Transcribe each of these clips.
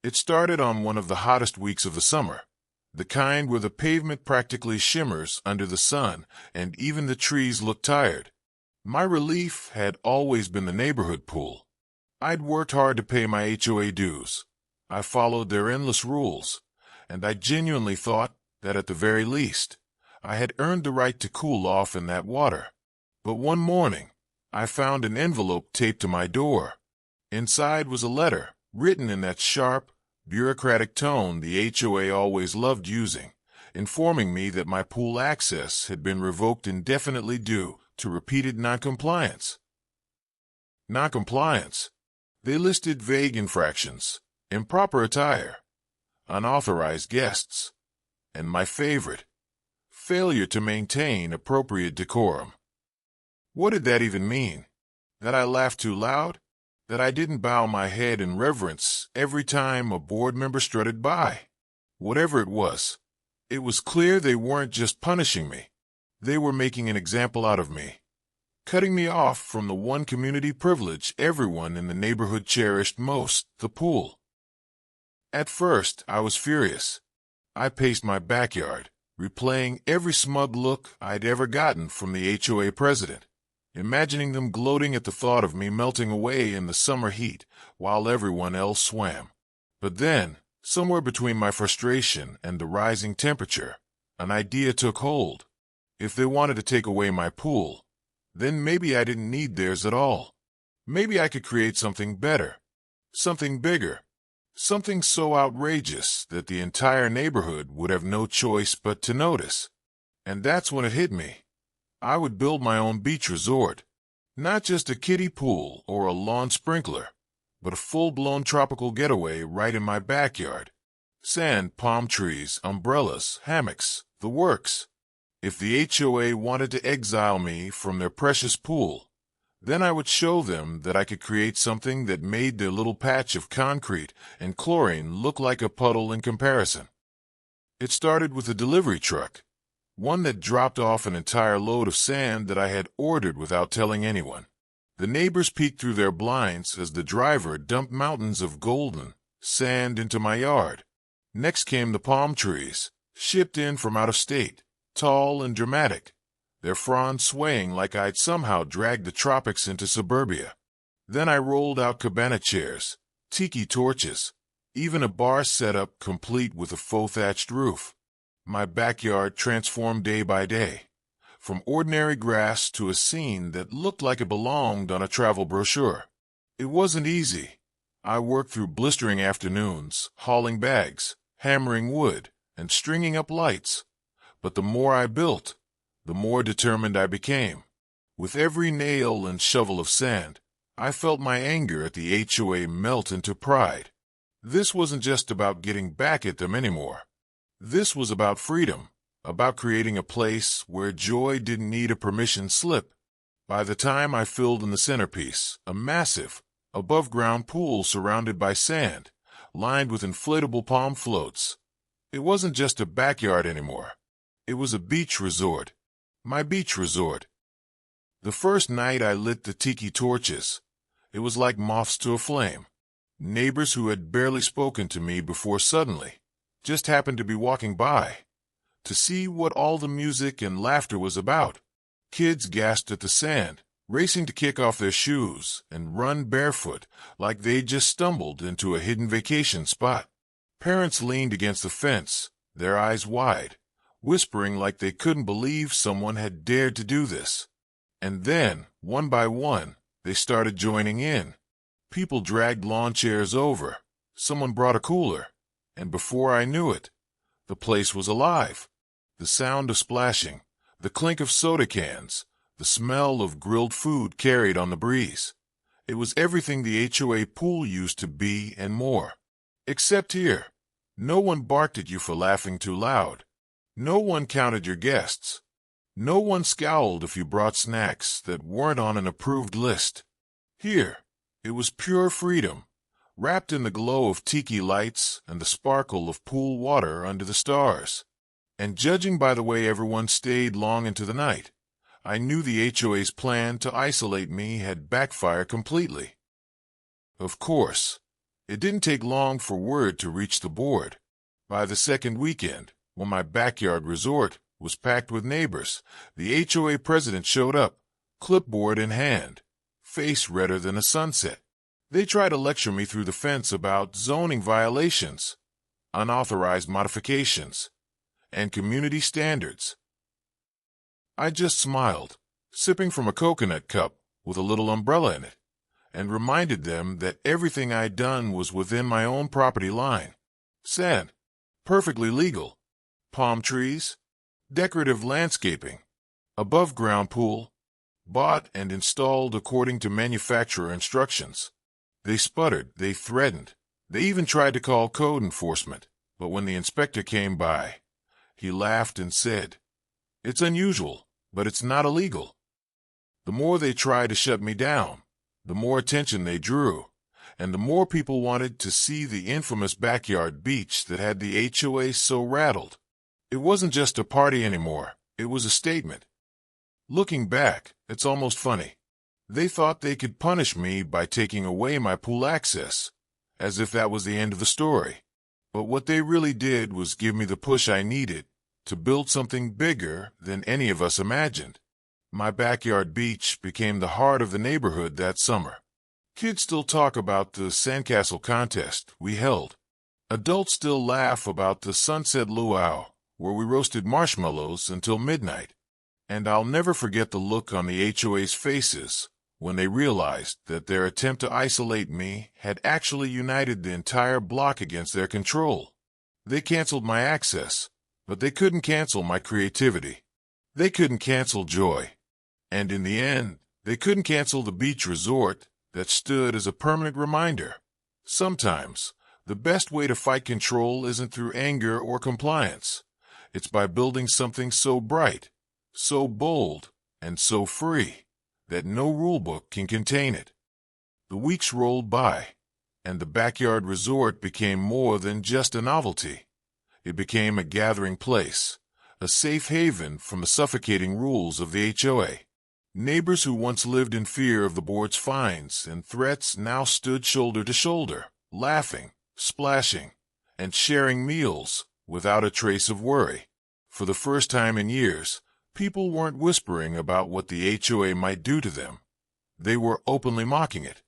It started on one of the hottest weeks of the summer, the kind where the pavement practically shimmers under the sun and even the trees look tired. My relief had always been the neighborhood pool. I'd worked hard to pay my HOA dues. I followed their endless rules, and I genuinely thought that at the very least, I had earned the right to cool off in that water. But one morning, I found an envelope taped to my door. Inside was a letter, written in that sharp, bureaucratic tone the HOA always loved using, informing me that my pool access had been revoked indefinitely due to repeated noncompliance. Noncompliance. They listed vague infractions, improper attire, unauthorized guests, and my favorite, failure to maintain appropriate decorum. What did that even mean? That I laughed too loud? That I didn't bow my head in reverence every time a board member strutted by? Whatever it was clear they weren't just punishing me. They were making an example out of me, cutting me off from the one community privilege everyone in the neighborhood cherished most, the pool. At first, I was furious. I paced my backyard, replaying every smug look I'd ever gotten from the HOA president, imagining them gloating at the thought of me melting away in the summer heat while everyone else swam. But then, somewhere between my frustration and the rising temperature, an idea took hold. If they wanted to take away my pool, then maybe I didn't need theirs at all. Maybe I could create something better, something bigger, something so outrageous that the entire neighborhood would have no choice but to notice. And that's when it hit me. I would build my own beach resort, not just a kiddie pool or a lawn sprinkler, but a full-blown tropical getaway right in my backyard. Sand, palm trees, umbrellas, hammocks, the works. If the HOA wanted to exile me from their precious pool, then I would show them that I could create something that made their little patch of concrete and chlorine look like a puddle in comparison. It started with a delivery truck, one that dropped off an entire load of sand that I had ordered without telling anyone. The neighbors peeked through their blinds as the driver dumped mountains of golden sand into my yard. Next came the palm trees, shipped in from out of state, tall and dramatic, their fronds swaying like I'd somehow dragged the tropics into suburbia. Then I rolled out cabana chairs, tiki torches, even a bar setup complete with a faux thatched roof. My backyard transformed day by day, from ordinary grass to a scene that looked like it belonged on a travel brochure. It wasn't easy. I worked through blistering afternoons, hauling bags, hammering wood, and stringing up lights. But the more I built, the more determined I became. With every nail and shovel of sand, I felt my anger at the HOA melt into pride. This wasn't just about getting back at them anymore. This was about freedom, about creating a place where joy didn't need a permission slip. By the time I filled in the centerpiece, a massive, above-ground pool surrounded by sand, lined with inflatable palm floats, it wasn't just a backyard anymore. It was a beach resort. My beach resort. The first night I lit the tiki torches, it was like moths to a flame. Neighbors who had barely spoken to me before suddenly just happened to be walking by to see what all the music and laughter was about. Kids gasped at the sand, racing to kick off their shoes and run barefoot like they'd just stumbled into a hidden vacation spot. Parents leaned against the fence, their eyes wide, whispering like they couldn't believe someone had dared to do this. And then, one by one, they started joining in. People dragged lawn chairs over, someone brought a cooler, and before I knew it, the place was alive. The sound of splashing, the clink of soda cans, the smell of grilled food carried on the breeze. It was everything the HOA pool used to be and more. Except here, no one barked at you for laughing too loud. No one counted your guests. No one scowled if you brought snacks that weren't on an approved list. Here, it was pure freedom, wrapped in the glow of tiki lights and the sparkle of pool water under the stars. And judging by the way everyone stayed long into the night, I knew the HOA's plan to isolate me had backfired completely. Of course, It didn't take long for word to reach the board. By the second weekend, when my backyard resort was packed with neighbors, the HOA president showed up, clipboard in hand, face redder than a sunset. They tried to lecture me through the fence about zoning violations, unauthorized modifications, and community standards. I just smiled, sipping from a coconut cup with a little umbrella in it, and reminded them that everything I'd done was within my own property line. Said, perfectly legal. Palm trees, decorative landscaping, above-ground pool, bought and installed according to manufacturer instructions. They sputtered, they threatened, they even tried to call code enforcement, but when the inspector came by, he laughed and said, "It's unusual, but it's not illegal." The more they tried to shut me down, the more attention they drew, and the more people wanted to see the infamous backyard beach that had the HOA so rattled. It wasn't just a party anymore, it was a statement. Looking back, it's almost funny. They thought they could punish me by taking away my pool access, as if that was the end of the story. But what they really did was give me the push I needed to build something bigger than any of us imagined. My backyard beach became the heart of the neighborhood that summer. Kids still talk about the sandcastle contest we held. Adults still laugh about the sunset luau, where we roasted marshmallows until midnight. And I'll never forget the look on the HOA's faces when they realized that their attempt to isolate me had actually united the entire block against their control. They canceled my access, but they couldn't cancel my creativity. They couldn't cancel joy. And in the end, they couldn't cancel the beach resort that stood as a permanent reminder. Sometimes, the best way to fight control isn't through anger or compliance. It's by building something so bright, so bold, and so free that no rulebook can contain it. The weeks rolled by, and the backyard resort became more than just a novelty. It became a gathering place, a safe haven from the suffocating rules of the HOA. Neighbors who once lived in fear of the board's fines and threats now stood shoulder to shoulder, laughing, splashing, and sharing meals without a trace of worry. For the first time in years, people weren't whispering about what the HOA might do to them. They were openly mocking it.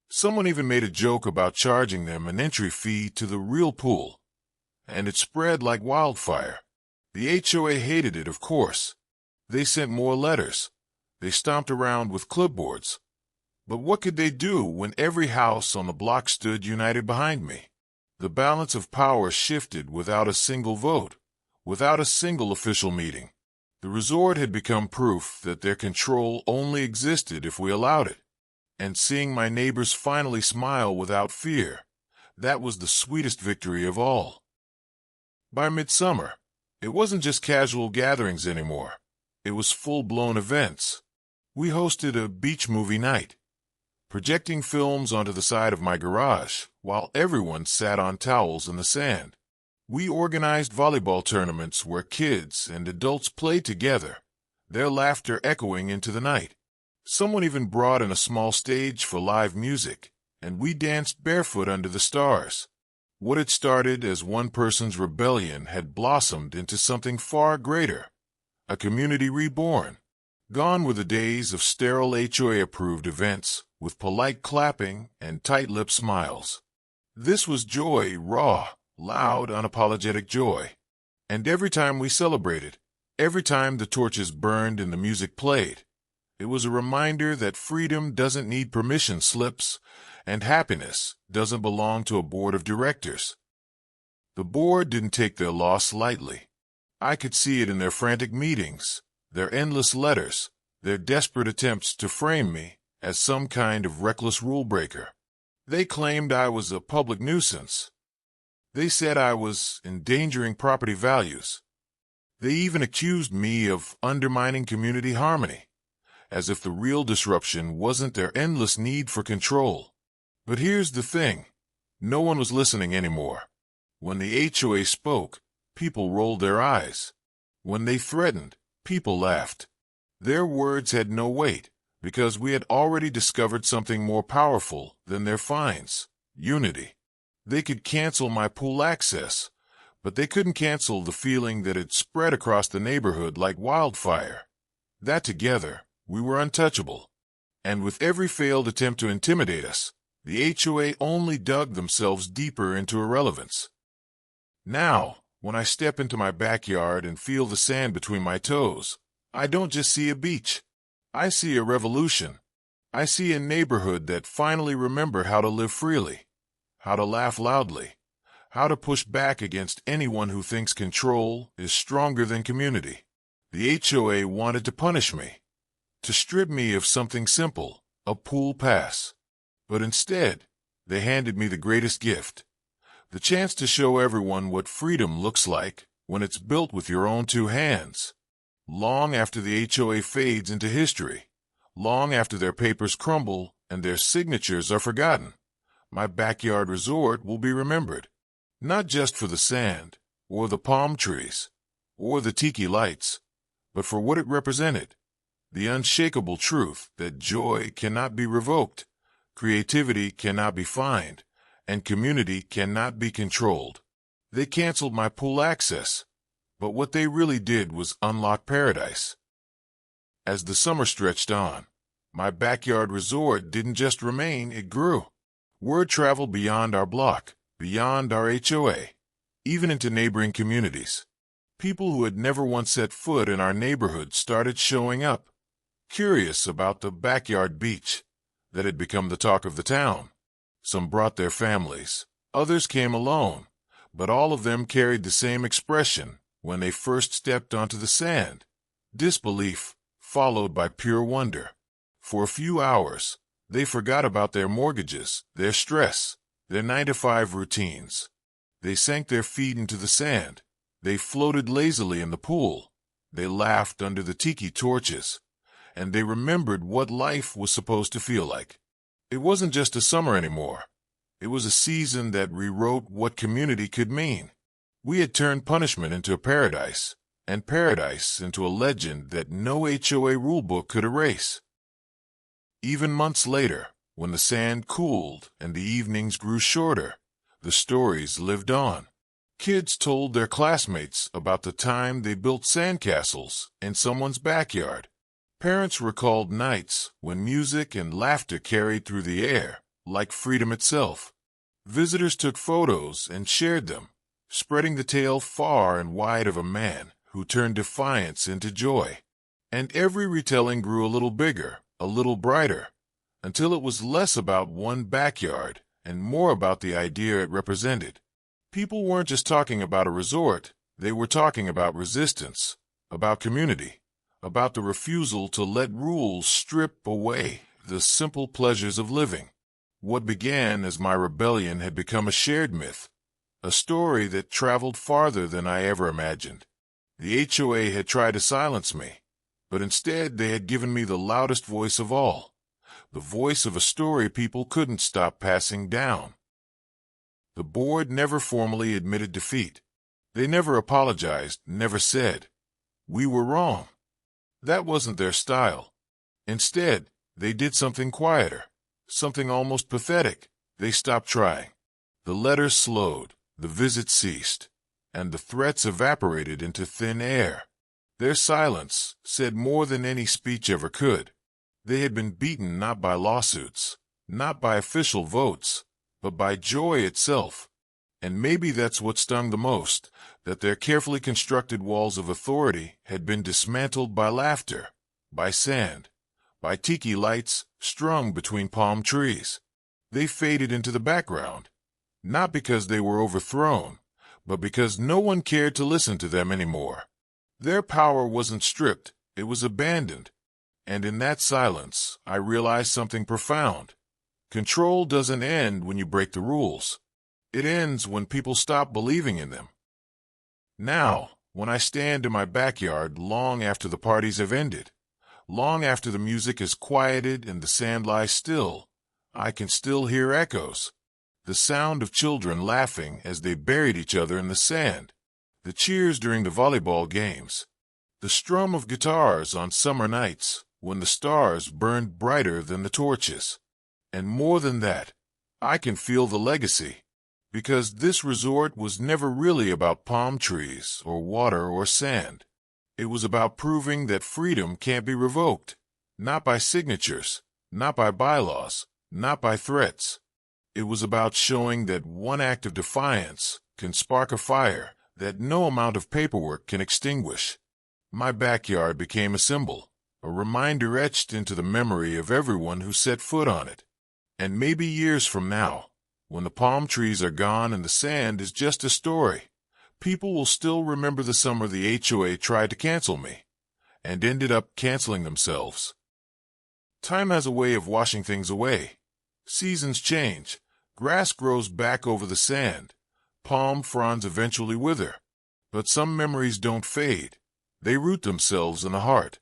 Someone even made a joke about charging them an entry fee to the real pool, and it spread like wildfire. The HOA hated it, of course. They sent more letters. They stomped around with clipboards. But what could they do when every house on the block stood united behind me? The balance of power shifted without a single vote, without a single official meeting. The resort had become proof that their control only existed if we allowed it. And seeing my neighbors finally smile without fear, that was the sweetest victory of all. By midsummer, it wasn't just casual gatherings anymore. It was full-blown events. We hosted a beach movie night, projecting films onto the side of my garage while everyone sat on towels in the sand. We organized volleyball tournaments where kids and adults played together, their laughter echoing into the night. Someone even brought in a small stage for live music, and we danced barefoot under the stars. What had started as one person's rebellion had blossomed into something far greater, a community reborn. Gone were the days of sterile HOA-approved events with polite clapping and tight-lipped smiles. This was joy, raw, loud, unapologetic joy. And every time we celebrated, every time the torches burned and the music played, it was a reminder that freedom doesn't need permission slips, and happiness doesn't belong to a board of directors. The board didn't take their loss lightly. I could see it in their frantic meetings, their endless letters, their desperate attempts to frame me as some kind of reckless rule breaker. They claimed I was a public nuisance. They said I was endangering property values. They even accused me of undermining community harmony, as if the real disruption wasn't their endless need for control. But here's the thing. No one was listening anymore. When the HOA spoke, people rolled their eyes. When they threatened, people laughed. Their words had no weight, because we had already discovered something more powerful than their fines: unity. They could cancel my pool access, but they couldn't cancel the feeling that had spread across the neighborhood like wildfire. That together, we were untouchable. And with every failed attempt to intimidate us, the HOA only dug themselves deeper into irrelevance. Now, when I step into my backyard and feel the sand between my toes, I don't just see a beach. I see a revolution. I see a neighborhood that finally remembered how to live freely, how to laugh loudly, how to push back against anyone who thinks control is stronger than community. The HOA wanted to punish me, to strip me of something simple, a pool pass. But instead, they handed me the greatest gift, the chance to show everyone what freedom looks like when it's built with your own two hands. Long after the HOA fades into history, long after their papers crumble and their signatures are forgotten, my backyard resort will be remembered, not just for the sand, or the palm trees, or the tiki lights, but for what it represented, the unshakable truth that joy cannot be revoked, creativity cannot be fined, and community cannot be controlled. They canceled my pool access, but what they really did was unlock paradise. As the summer stretched on, my backyard resort didn't just remain, it grew. Word traveled beyond our block, beyond our HOA, even into neighboring communities. People who had never once set foot in our neighborhood started showing up, curious about the backyard beach that had become the talk of the town. Some brought their families, others came alone, but all of them carried the same expression when they first stepped onto the sand: disbelief, followed by pure wonder. For a few hours, they forgot about their mortgages, their stress, their 9-to-5 routines. They sank their feet into the sand. They floated lazily in the pool. They laughed under the tiki torches. And they remembered what life was supposed to feel like. It wasn't just a summer anymore. It was a season that rewrote what community could mean. We had turned punishment into a paradise, and paradise into a legend that no HOA rulebook could erase. Even months later, when the sand cooled and the evenings grew shorter, the stories lived on. Kids told their classmates about the time they built sandcastles in someone's backyard. Parents recalled nights when music and laughter carried through the air, like freedom itself. Visitors took photos and shared them, spreading the tale far and wide of a man who turned defiance into joy. And every retelling grew a little bigger, a little brighter, until it was less about one backyard and more about the idea it represented. People weren't just talking about a resort, they were talking about resistance, about community, about the refusal to let rules strip away the simple pleasures of living. What began as my rebellion had become a shared myth, a story that traveled farther than I ever imagined. The HOA had tried to silence me, but instead they had given me the loudest voice of all, the voice of a story people couldn't stop passing down. The board never formally admitted defeat. They never apologized, never said, "We were wrong." That wasn't their style. Instead, they did something quieter, something almost pathetic. They stopped trying. The letters slowed, the visits ceased, and the threats evaporated into thin air. Their silence said more than any speech ever could. They had been beaten not by lawsuits, not by official votes, but by joy itself. And maybe that's what stung the most, that their carefully constructed walls of authority had been dismantled by laughter, by sand, by tiki lights strung between palm trees. They faded into the background, not because they were overthrown, but because no one cared to listen to them anymore. Their power wasn't stripped, it was abandoned. And in that silence, I realized something profound. Control doesn't end when you break the rules. It ends when people stop believing in them. Now, when I stand in my backyard long after the parties have ended, long after the music is quieted and the sand lies still, I can still hear echoes. The sound of children laughing as they buried each other in the sand, the cheers during the volleyball games, the strum of guitars on summer nights when the stars burned brighter than the torches. And more than that, I can feel the legacy. Because this resort was never really about palm trees or water or sand. It was about proving that freedom can't be revoked. Not by signatures, not by bylaws, not by threats. It was about showing that one act of defiance can spark a fire that no amount of paperwork can extinguish. My backyard became a symbol, a reminder etched into the memory of everyone who set foot on it. And maybe years from now, when the palm trees are gone and the sand is just a story, people will still remember the summer the HOA tried to cancel me, and ended up canceling themselves. Time has a way of washing things away. Seasons change, grass grows back over the sand, palm fronds eventually wither. But some memories don't fade. They root themselves in the heart.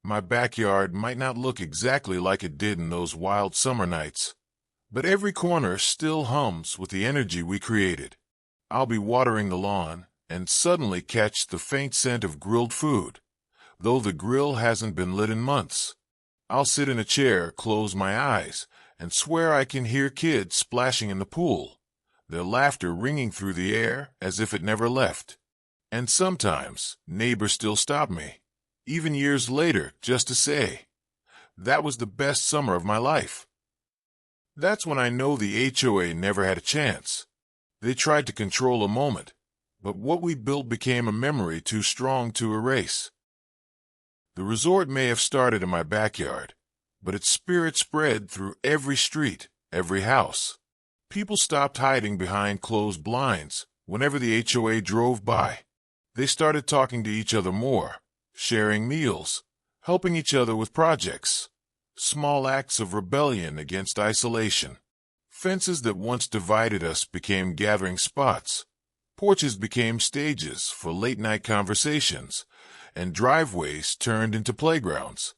My backyard might not look exactly like it did in those wild summer nights, but every corner still hums with the energy we created. I'll be watering the lawn and suddenly catch the faint scent of grilled food, though the grill hasn't been lit in months. I'll sit in a chair, close my eyes, and swear I can hear kids splashing in the pool, their laughter ringing through the air as if it never left. And sometimes neighbors still stop me, even years later, just to say, "That was the best summer of my life." That's when I know the HOA never had a chance. They tried to control a moment, but what we built became a memory too strong to erase. The resort may have started in my backyard, but its spirit spread through every street, every house. People stopped hiding behind closed blinds whenever the HOA drove by. They started talking to each other more, sharing meals, helping each other with projects. Small acts of rebellion against isolation. Fences that once divided us became gathering spots. Porches became stages for late-night conversations, and driveways turned into playgrounds.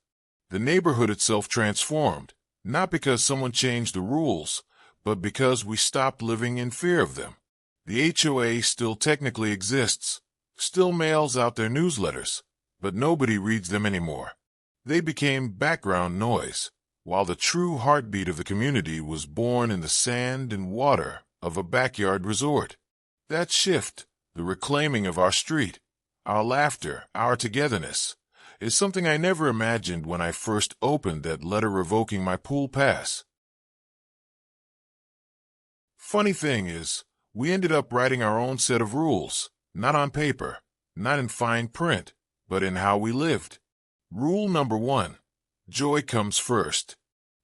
The neighborhood itself transformed, not because someone changed the rules, but because we stopped living in fear of them. The HOA still technically exists, still mails out their newsletters, but nobody reads them anymore. They became background noise, while the true heartbeat of the community was born in the sand and water of a backyard resort. That shift, the reclaiming of our street, our laughter, our togetherness, is something I never imagined when I first opened that letter revoking my pool pass. Funny thing is, we ended up writing our own set of rules, not on paper, not in fine print, but in how we lived. Rule number 1, joy comes first.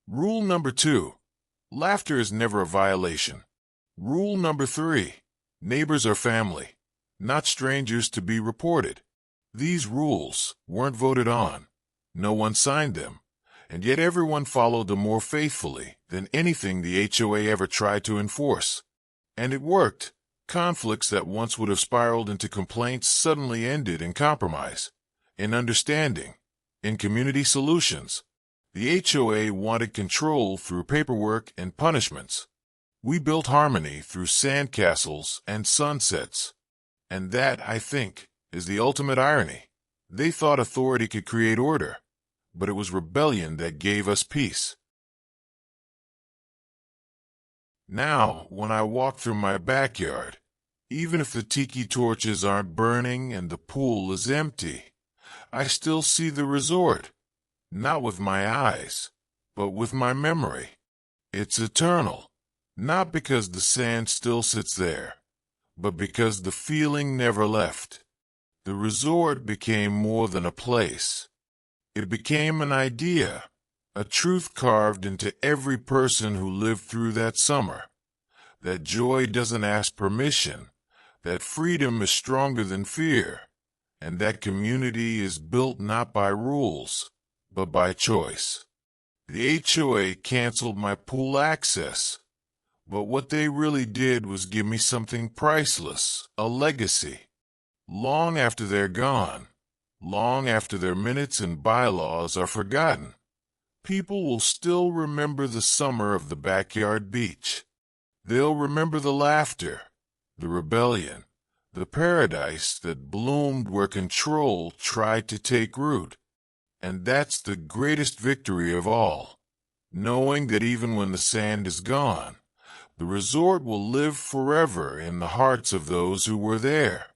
Rule number 2, laughter is never a violation. Rule number 3, neighbors are family, not strangers to be reported. These rules weren't voted on. No one signed them, and yet everyone followed them more faithfully than anything the HOA ever tried to enforce. And it worked. Conflicts that once would have spiraled into complaints suddenly ended in compromise, in understanding, in community solutions. The HOA wanted control through paperwork and punishments. We built harmony through sandcastles and sunsets. And that, I think, is the ultimate irony. They thought authority could create order, but it was rebellion that gave us peace. Now, when I walk through my backyard, even if the tiki torches aren't burning and the pool is empty, I still see the resort, not with my eyes, but with my memory. It's eternal, not because the sand still sits there, but because the feeling never left. The resort became more than a place. It became an idea, a truth carved into every person who lived through that summer. That joy doesn't ask permission, that freedom is stronger than fear, and that community is built not by rules, but by choice. The HOA canceled my pool access, but what they really did was give me something priceless, a legacy. Long after they're gone, long after their minutes and bylaws are forgotten, people will still remember the summer of the backyard beach. They'll remember the laughter, the rebellion, the paradise that bloomed where control tried to take root. And that's the greatest victory of all, knowing that even when the sand is gone, The resort will live forever in the hearts of those who were there.